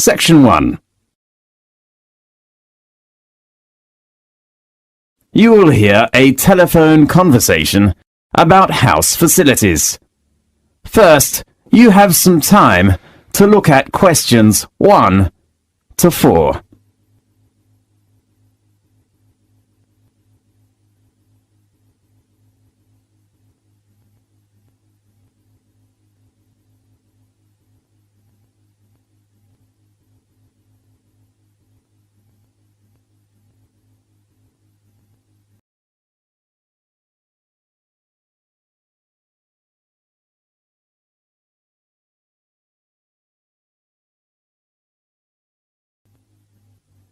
Section 1. You will hear a telephone conversation about house facilities. First, you have some time to look at questions 1 to 4.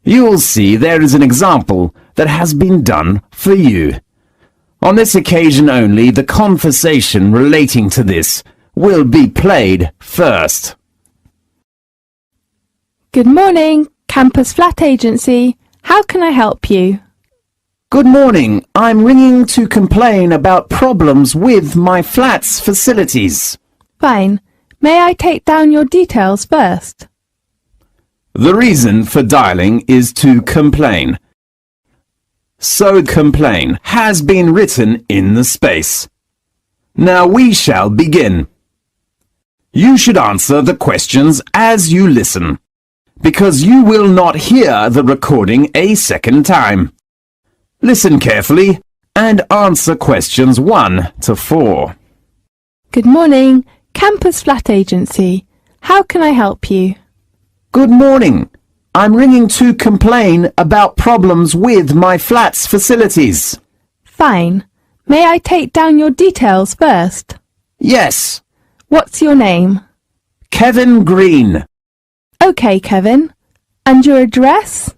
You will see there is an example that has been done for you. On this occasion only, the conversation relating to this will be played first. Good morning, Campus Flat Agency. How can I help you? Good morning. I'm ringing to complain about problems with my flat's facilities. Fine. May I take down your details first? The reason for dialing is to complain. So complain has been written in the space. Now we shall begin. You should answer the questions as you listen, because you will not hear the recording a second time. Listen carefully and answer questions 1 to 4. Good morning, Campus Flat Agency. How can I help you? Good morning. I'm ringing to complain about problems with my flat's facilities. Fine. May I take down your details first? Yes. What's your name? Kevin Green. OK, Kevin. And your address?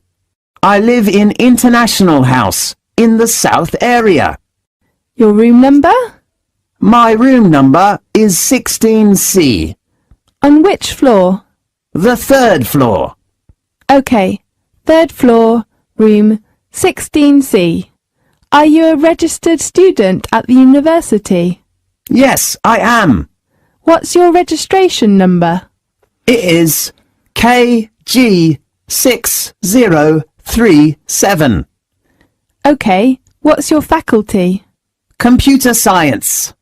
I live in International House in the South area. Your room number? My room number is 16C. On which floor? The 3rd floor. OK, 3rd floor, room 16C. Are you a registered student at the university? Yes, I am. What's your registration number? It is KG6037. OK, what's your faculty? Computer science.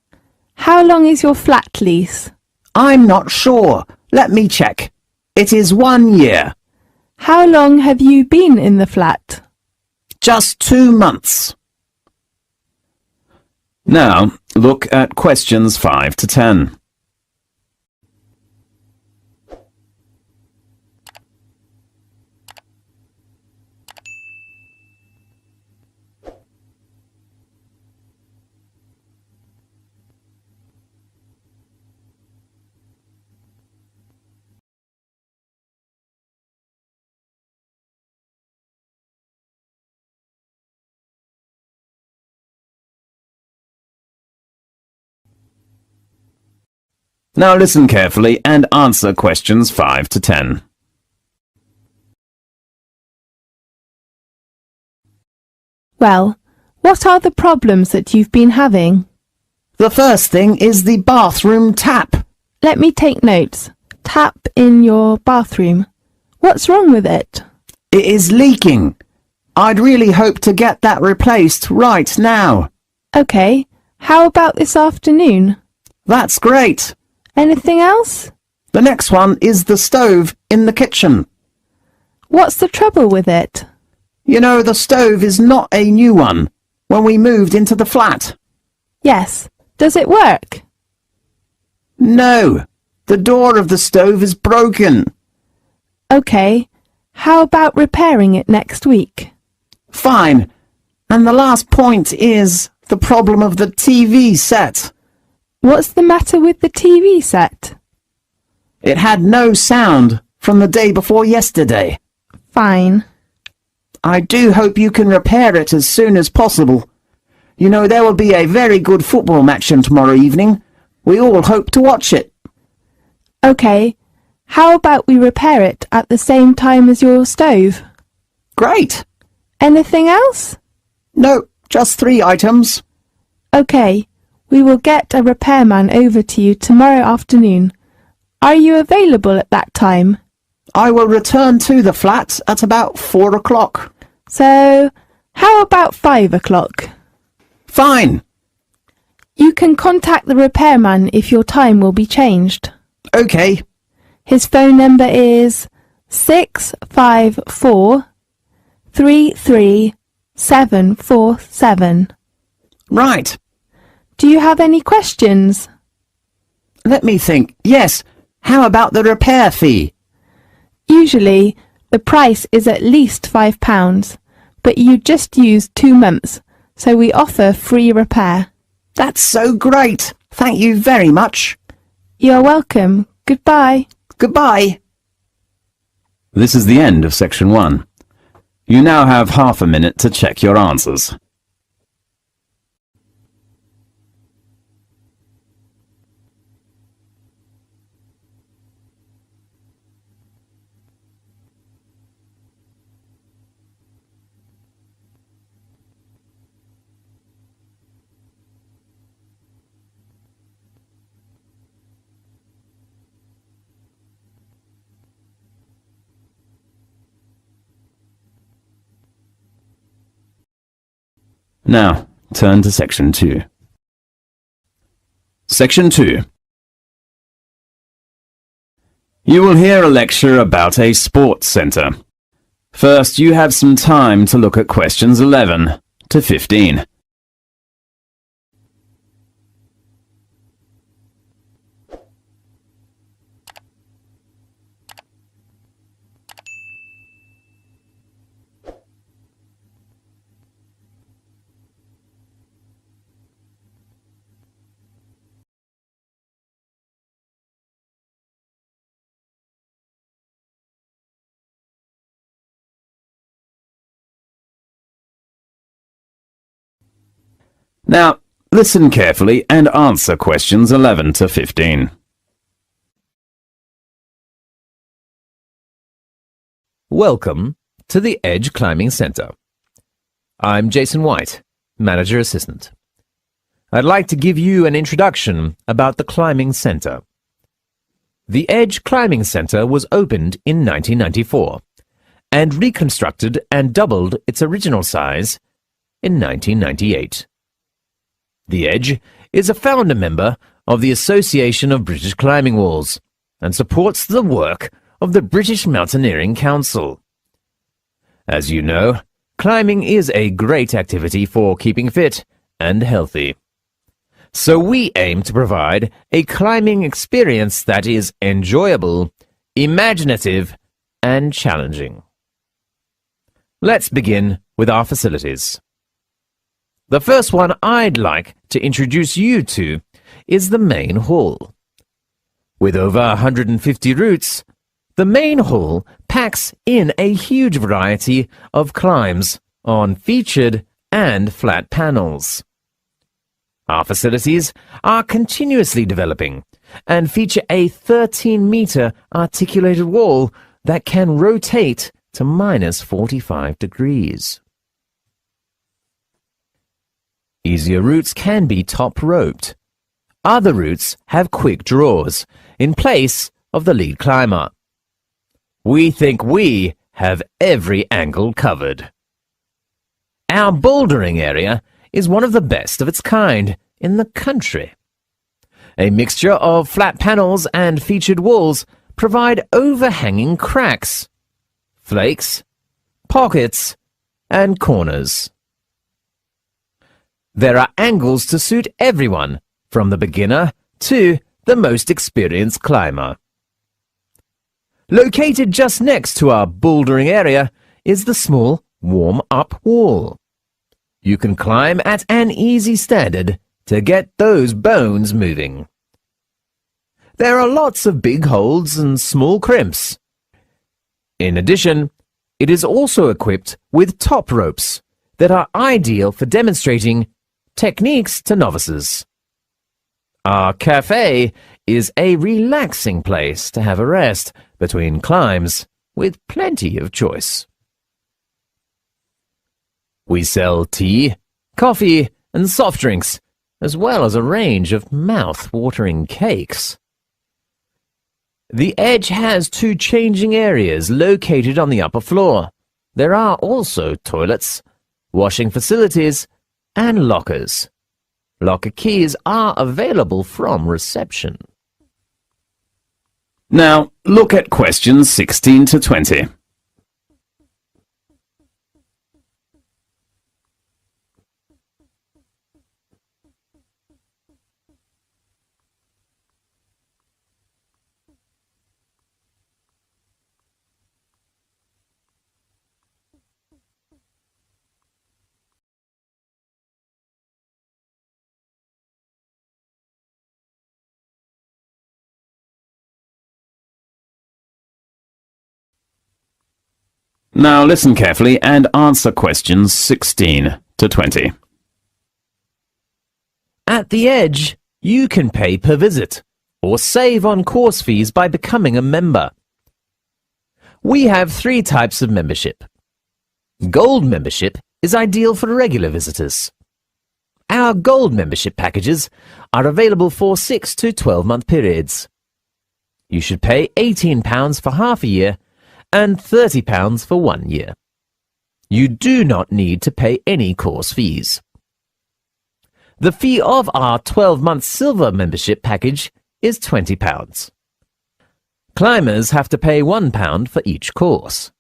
How long is your flat lease? I'm not sure. Let me check. It is 1 year. How long have you been in the flat? Just 2 months. Now, look at questions 5 to 10. Now listen carefully and answer questions 5 to 10. Well, what are the problems that you've been having? The first thing is the bathroom tap. Let me take notes. Tap in your bathroom. What's wrong with it? It is leaking. I'd really hope to get that replaced right now. OK, how about this afternoon? That's great. Anything else? The next one is the stove in the kitchen. What's the trouble with it? You know, the stove is not a new one when we moved into the flat. Yes. Does it work? No. The door of the stove is broken. OK. How about repairing it next week? Fine. And the last point is the problem of the TV set. What's the matter with the TV set? It had no sound from the day before yesterday. Fine. I do hope you can repair it as soon as possible. You know, there will be a very good football match on tomorrow evening. We all hope to watch it. OK. How about we repair it at the same time as your stove? Great. Anything else? No, just 3 items. OK. We will get a repairman over to you tomorrow afternoon. Are you available at that time? I will return to the flat at about 4 o'clock. So, how about 5 o'clock? Fine. You can contact the repairman if your time will be changed. Okay. His phone number is 654 33747. Right. Do you have any questions? Let me think. Yes. How about the repair fee? Usually, the price is at least £5, but you just use 2 months, so we offer free repair. That's so great. Thank you very much. You're welcome. Goodbye. Goodbye. This is the end of section 1. You now have half a minute to check your answers. Now, turn to section 2. Section 2. You will hear a lecture about a sports centre. First, you have some time to look at questions 11 to 15. Now, listen carefully and answer questions 11 to 15. Welcome to the Edge Climbing Centre. I'm Jason White, Manager Assistant. I'd like to give you an introduction about the Climbing Centre. The Edge Climbing Centre was opened in 1994 and reconstructed and doubled its original size in 1998. The Edge is a founder member of the Association of British Climbing Walls and supports the work of the British Mountaineering Council. As you know, climbing is a great activity for keeping fit and healthy. So we aim to provide a climbing experience that is enjoyable, imaginative, and challenging. Let's begin with our facilities. The first one I'd like to introduce you to is the main hall. With over 150 routes, the main hall packs in a huge variety of climbs on featured and flat panels. Our facilities are continuously developing and feature a 13-meter articulated wall that can rotate to minus 45 degrees. Easier routes can be top-roped. Other routes have quick draws in place of the lead climber. We think we have every angle covered. Our bouldering area is one of the best of its kind in the country. A mixture of flat panels and featured walls provide overhanging cracks, flakes, pockets, and corners. There are angles to suit everyone, from the beginner to the most experienced climber. Located just next to our bouldering area is the small warm-up wall. You can climb at an easy standard to get those bones moving. There are lots of big holds and small crimps. In addition, it is also equipped with top ropes that are ideal for demonstrating techniques to novices. Our cafe is a relaxing place to have a rest between climbs with plenty of choice. We sell tea, coffee, and soft drinks, as well as a range of mouth-watering cakes. The Edge has two changing areas located on the upper floor. There are also toilets, washing facilities, and lockers. Locker keys are available from reception. Now, look at questions 16 to 20. Now listen carefully and answer questions 16 to 20. At the Edge, you can pay per visit or save on course fees by becoming a member. We have 3 types of membership. Gold membership is ideal for regular visitors. Our Gold membership packages are available for 6 to 12-month periods. You should pay £18 for half a year and £30 for 1 year. You do not need to pay any course fees. The fee of our 12-month Silver membership package is £20. Climbers have to pay £1 for each course.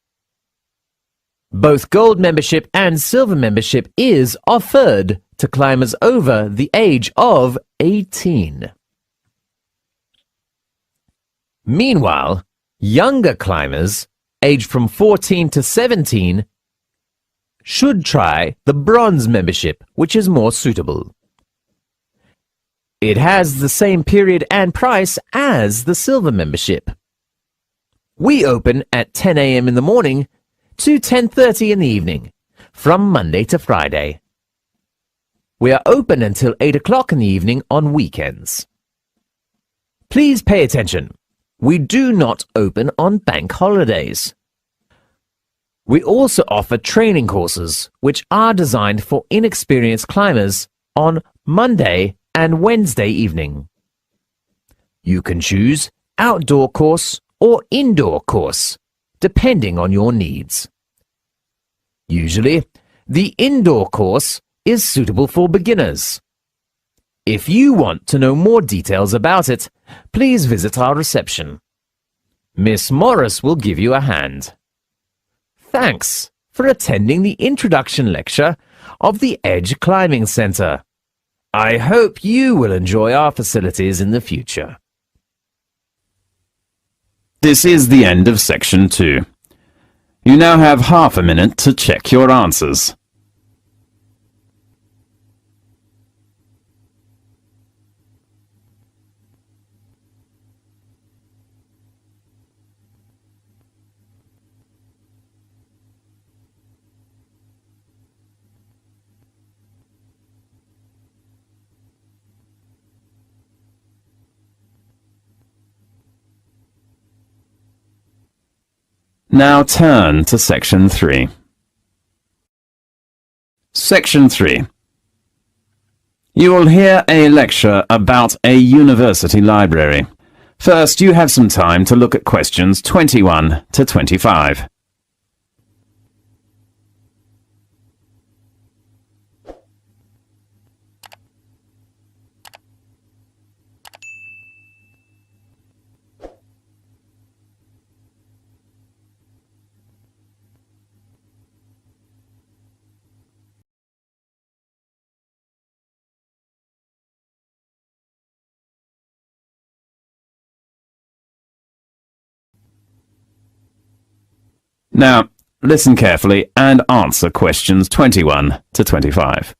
Both Gold membership and Silver membership is offered to climbers over the age of 18. Meanwhile, younger climbers aged from 14 to 17 should try the Bronze membership, which is more suitable. It has the same period and price as the Silver membership. We open at 10 a.m. in the morning to 10:30 in the evening, from Monday to Friday. We are open until 8 o'clock in the evening on weekends. Please pay attention. We do not open on bank holidays. We also offer training courses, which are designed for inexperienced climbers on Monday and Wednesday evening. You can choose outdoor course or indoor course, depending on your needs. Usually, the indoor course is suitable for beginners. If you want to know more details about it, please visit our reception. Miss Morris will give you a hand. Thanks for attending the introduction lecture of the Edge Climbing Center. I hope you will enjoy our facilities in the future. This is the end of section 2. You now have half a minute to check your answers. Now turn to section 3. Section 3. You will hear a lecture about a university library. First, you have some time to look at questions 21 to 25. Now, listen carefully and answer questions 21 to 25.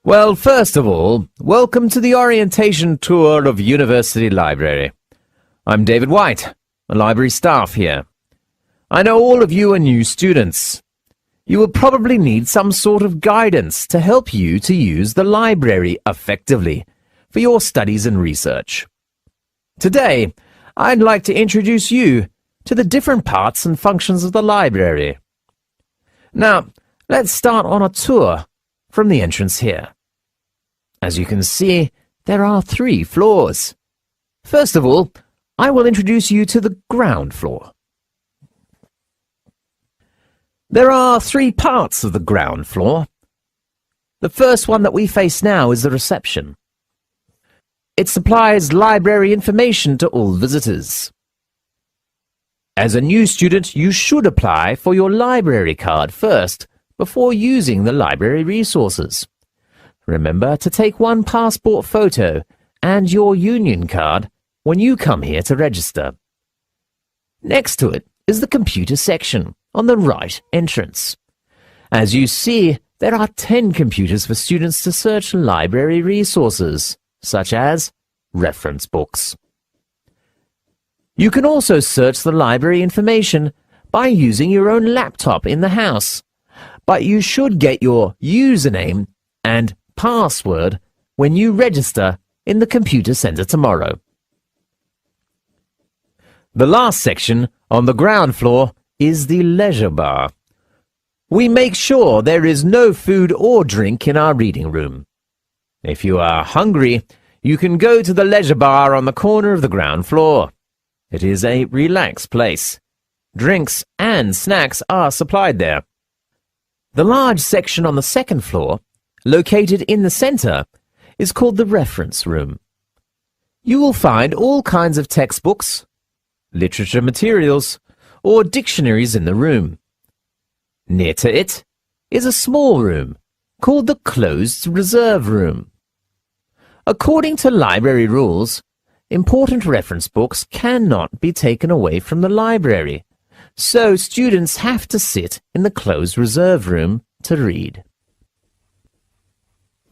Well, first of all, welcome to the orientation tour of University Library. I'm David White, a library staff here. I know all of you are new students. You will probably need some sort of guidance to help you to use the library effectively for your studies and research. Today, I'd like to introduce you to the different parts and functions of the library. Now, let's start on a tour from the entrance here. As you can see, there are 3 floors. First of all, I will introduce you to the ground floor. There are 3 parts of the ground floor. The first one that we face now is the reception. It supplies library information to all visitors. As a new student, you should apply for your library card first before using the library resources. Remember to take one passport photo and your union card when you come here to register. Next to it is the computer section on the right entrance. As you see, there are 10 computers for students to search library resources, such as reference books. You can also search the library information by using your own laptop in the house, but you should get your username and password when you register in the computer center tomorrow. The last section on the ground floor is the leisure bar. We make sure there is no food or drink in our reading room. If you are hungry, you can go to the leisure bar on the corner of the ground floor. It is a relaxed place. Drinks and snacks are supplied there. The large section on the second floor, located in the center, is called the reference room. You will find all kinds of textbooks, literature materials, or dictionaries in the room. Near to it is a small room called the closed reserve room. According to library rules, important reference books cannot be taken away from the library, so students have to sit in the closed reserve room to read.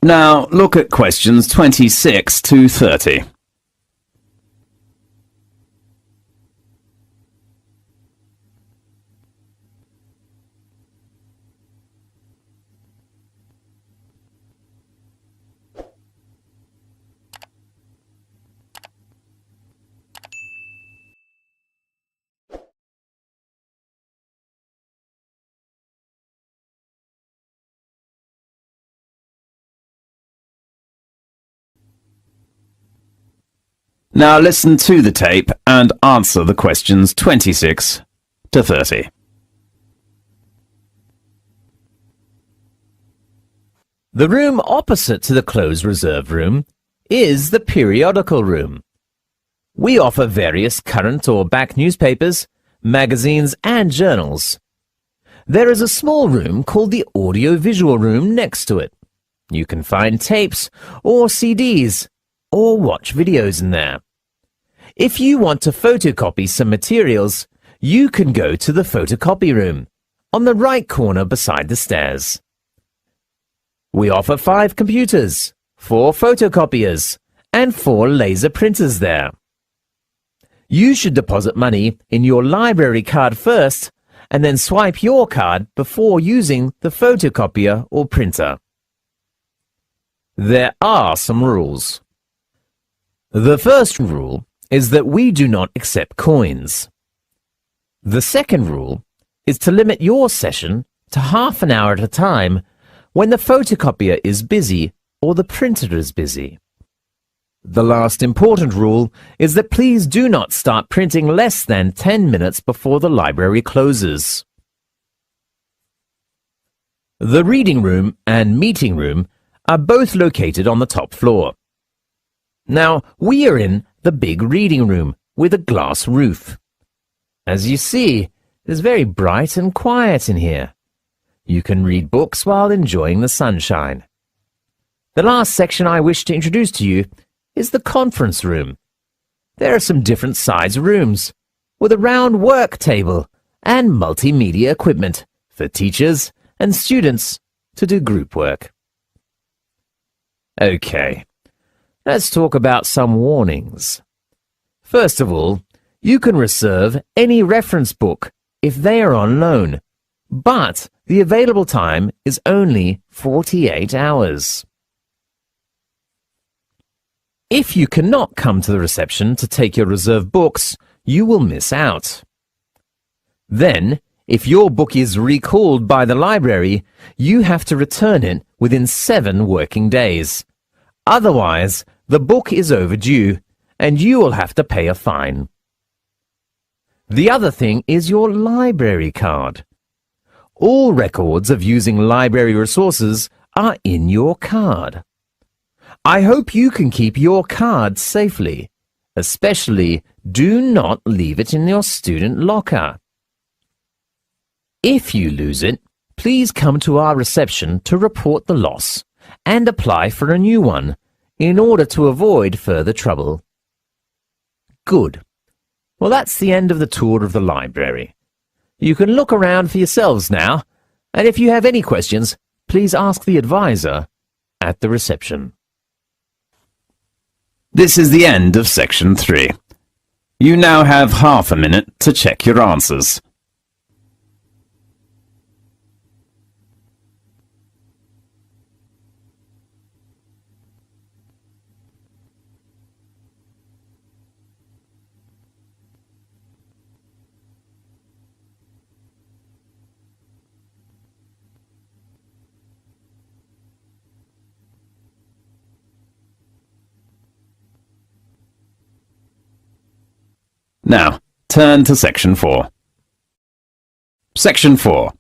Now look at questions 26 to 30. Now listen to the tape and answer the questions 26 to 30. The room opposite to the closed reserve room is the periodical room. We offer various current or back newspapers, magazines and journals. There is a small room called the audio-visual room next to it. You can find tapes or CDs or watch videos in there. If you want to photocopy some materials, you can go to the photocopy room on the right corner beside the stairs. We offer 5 computers, 4 photocopiers, and 4 laser printers there. You should deposit money in your library card first and then swipe your card before using the photocopier or printer. There are some rules. The first rule is that we do not accept coins. The second rule is to limit your session to half an hour at a time when the photocopier is busy or the printer is busy. The last important rule is that please do not start printing less than 10 minutes before the library closes. The reading room and meeting room are both located on the top floor. Now, we are in the big reading room with a glass roof. As you see, it is very bright and quiet in here. You can read books while enjoying the sunshine. The last section I wish to introduce to you is the conference room. There are some different size rooms with a round work table and multimedia equipment for teachers and students to do group work. Okay. Let's talk about some warnings. First of all, you can reserve any reference book if they are on loan, but the available time is only 48 hours. If you cannot come to the reception to take your reserved books, you will miss out. Then, if your book is recalled by the library, you have to return it within 7 working days. Otherwise, the book is overdue, and you will have to pay a fine. The other thing is your library card. All records of using library resources are in your card. I hope you can keep your card safely. Especially, do not leave it in your student locker. If you lose it, please come to our reception to report the loss and apply for a new one in order to avoid further trouble. Good. Well, that's the end of the tour of the library. You can look around for yourselves now, and if you have any questions, please ask the advisor at the reception. This is the end of section 3. You now have half a minute to check your answers. Now, turn to section 4. Section 4.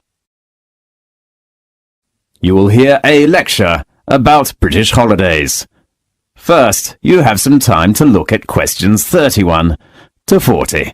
You will hear a lecture about British holidays. First, you have some time to look at questions 31 to 40.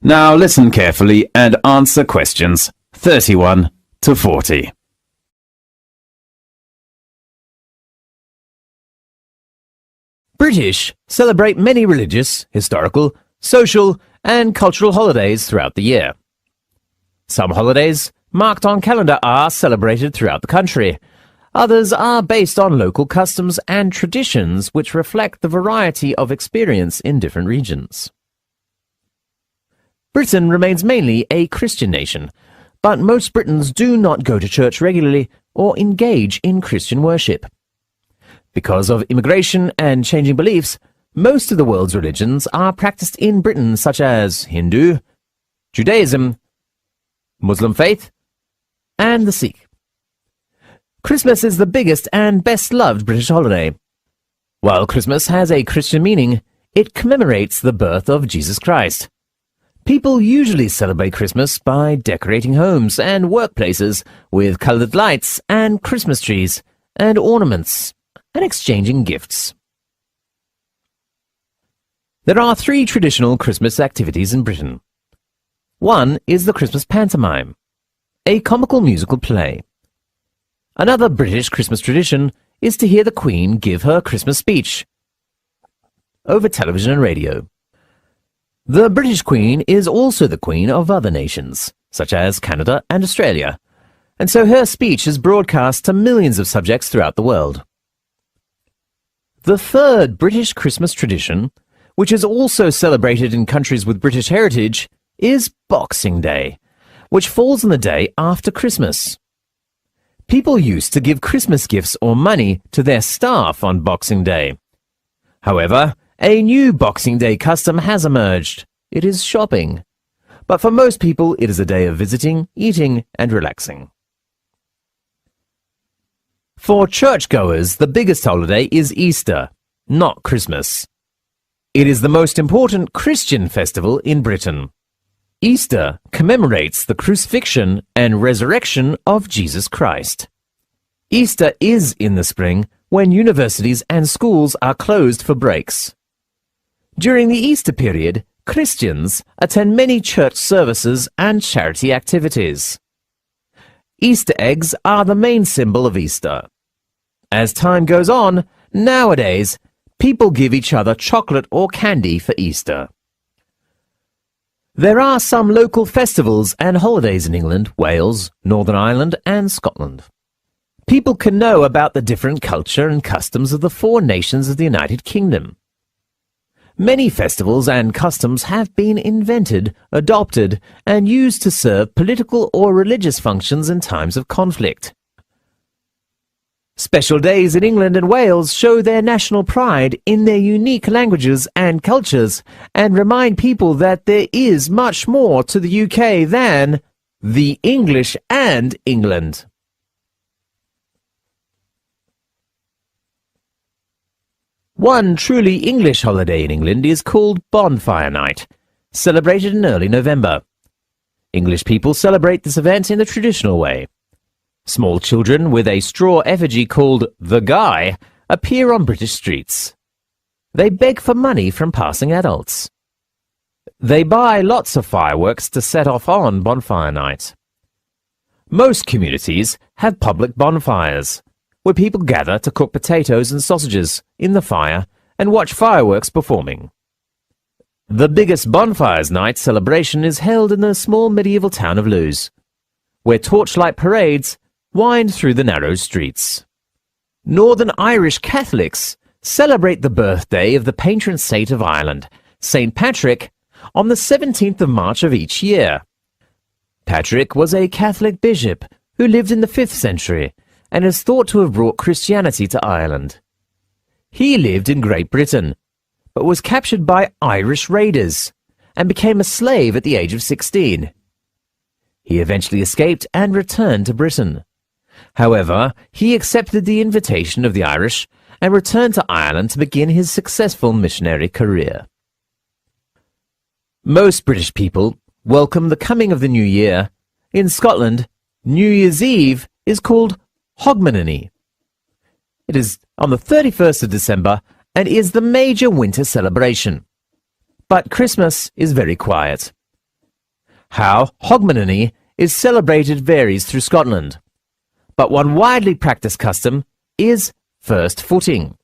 Now listen carefully and answer questions 31 to 40. British celebrate many religious, historical, social, and cultural holidays throughout the year. Some holidays marked on calendar are celebrated throughout the country. Others are based on local customs and traditions which reflect the variety of experience in different regions. Britain remains mainly a Christian nation, but most Britons do not go to church regularly or engage in Christian worship. Because of immigration and changing beliefs, most of the world's religions are practiced in Britain, such as Hindu, Judaism, Muslim faith, and the Sikh. Christmas is the biggest and best-loved British holiday. While Christmas has a Christian meaning, it commemorates the birth of Jesus Christ. People usually celebrate Christmas by decorating homes and workplaces with colored lights and Christmas trees and ornaments and exchanging gifts. There are 3 traditional Christmas activities in Britain. One is the Christmas pantomime, a comical musical play. Another British Christmas tradition is to hear the Queen give her Christmas speech over television and radio. The British Queen is also the Queen of other nations, such as Canada and Australia, and so her speech is broadcast to millions of subjects throughout the world. The third British Christmas tradition, which is also celebrated in countries with British heritage, is Boxing Day, which falls on the day after Christmas. People used to give Christmas gifts or money to their staff on Boxing Day. However, a new Boxing Day custom has emerged. It is shopping. But for most people, it is a day of visiting, eating, and relaxing. For churchgoers, the biggest holiday is Easter, not Christmas. It is the most important Christian festival in Britain. Easter commemorates the crucifixion and resurrection of Jesus Christ. Easter is in the spring when universities and schools are closed for breaks. During the Easter period, Christians attend many church services and charity activities. Easter eggs are the main symbol of Easter. As time goes on, nowadays, people give each other chocolate or candy for Easter. There are some local festivals and holidays in England, Wales, Northern Ireland and Scotland. People can know about the different culture and customs of the 4 nations of the United Kingdom. Many festivals and customs have been invented, adopted, and used to serve political or religious functions in times of conflict. Special days in England and Wales show their national pride in their unique languages and cultures and remind people that there is much more to the UK than the English and England. One truly English holiday in England is called Bonfire Night, celebrated in early November. English people celebrate this event in the traditional way. Small children with a straw effigy called the Guy appear on British streets. They beg for money from passing adults. They buy lots of fireworks to set off on Bonfire Night. Most communities have public bonfires, where people gather to cook potatoes and sausages in the fire and watch fireworks performing. The biggest Bonfires Night celebration is held in the small medieval town of Lewes, where torchlight parades wind through the narrow streets. Northern Irish Catholics celebrate the birthday of the patron saint of Ireland, St. Patrick, on the 17th of March of each year. Patrick was a Catholic bishop who lived in the 5th century and is thought to have brought Christianity to Ireland. He lived in Great Britain, but was captured by Irish raiders and became a slave at the age of 16. He eventually escaped and returned to Britain. However, he accepted the invitation of the Irish and returned to Ireland to begin his successful missionary career. Most British people welcome the coming of the new year. In Scotland, New Year's Eve is called Hogmanay. It is on the 31st of December and is the major winter celebration. But Christmas is very quiet. How Hogmanay is celebrated varies through Scotland, but one widely practiced custom is first footing.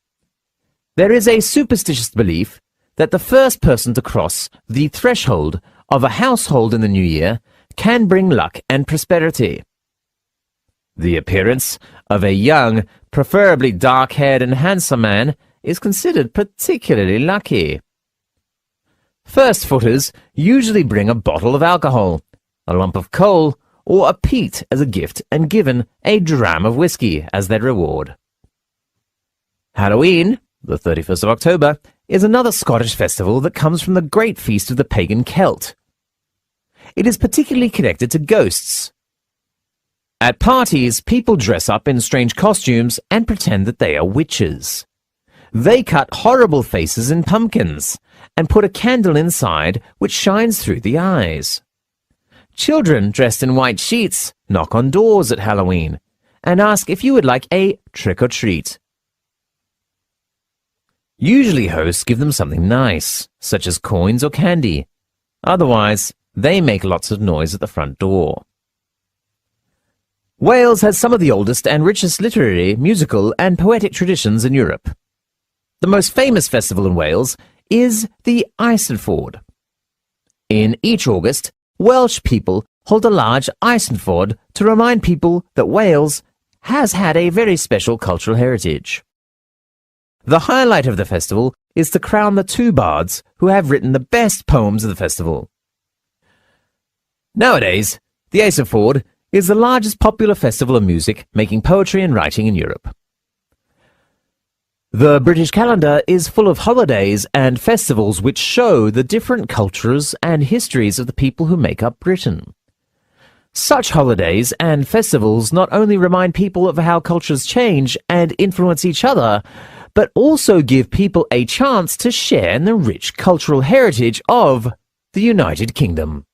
There is a superstitious belief that the first person to cross the threshold of a household in the new year can bring luck and prosperity. The appearance of a young, preferably dark-haired and handsome man is considered particularly lucky. First footers usually bring a bottle of alcohol, a lump of coal, or a peat as a gift and given a dram of whiskey as their reward. Halloween, the 31st of October, is another Scottish festival that comes from the great feast of the pagan Celt. It is particularly connected to ghosts. At parties, people dress up in strange costumes and pretend that they are witches. They cut horrible faces in pumpkins and put a candle inside which shines through the eyes. Children dressed in white sheets knock on doors at Halloween and ask if you would like a trick-or-treat. Usually hosts give them something nice, such as coins or candy. Otherwise, they make lots of noise at the front door. Wales has some of the oldest and richest literary, musical and poetic traditions in Europe. The most famous festival in Wales is the Eisteddfod. In each August, Welsh people hold a large Eisteddfod to remind people that Wales has had a very special cultural heritage. The highlight of the festival is to crown the 2 bards who have written the best poems of the festival. Nowadays, the Eisteddfod is the largest popular festival of music, making poetry and writing in Europe. The British calendar is full of holidays and festivals which show the different cultures and histories of the people who make up Britain. Such holidays and festivals not only remind people of how cultures change and influence each other, but also give people a chance to share in the rich cultural heritage of the United Kingdom.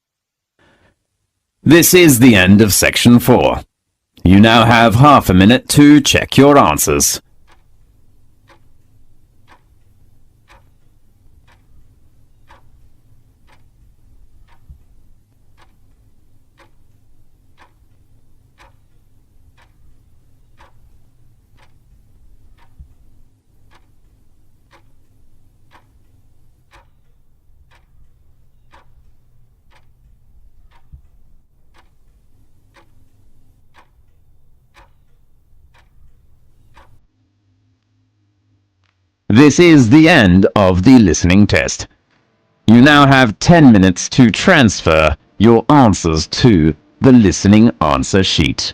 This is the end of section 4. You now have half a minute to check your answers. This is the end of the listening test. You now have 10 minutes to transfer your answers to the listening answer sheet.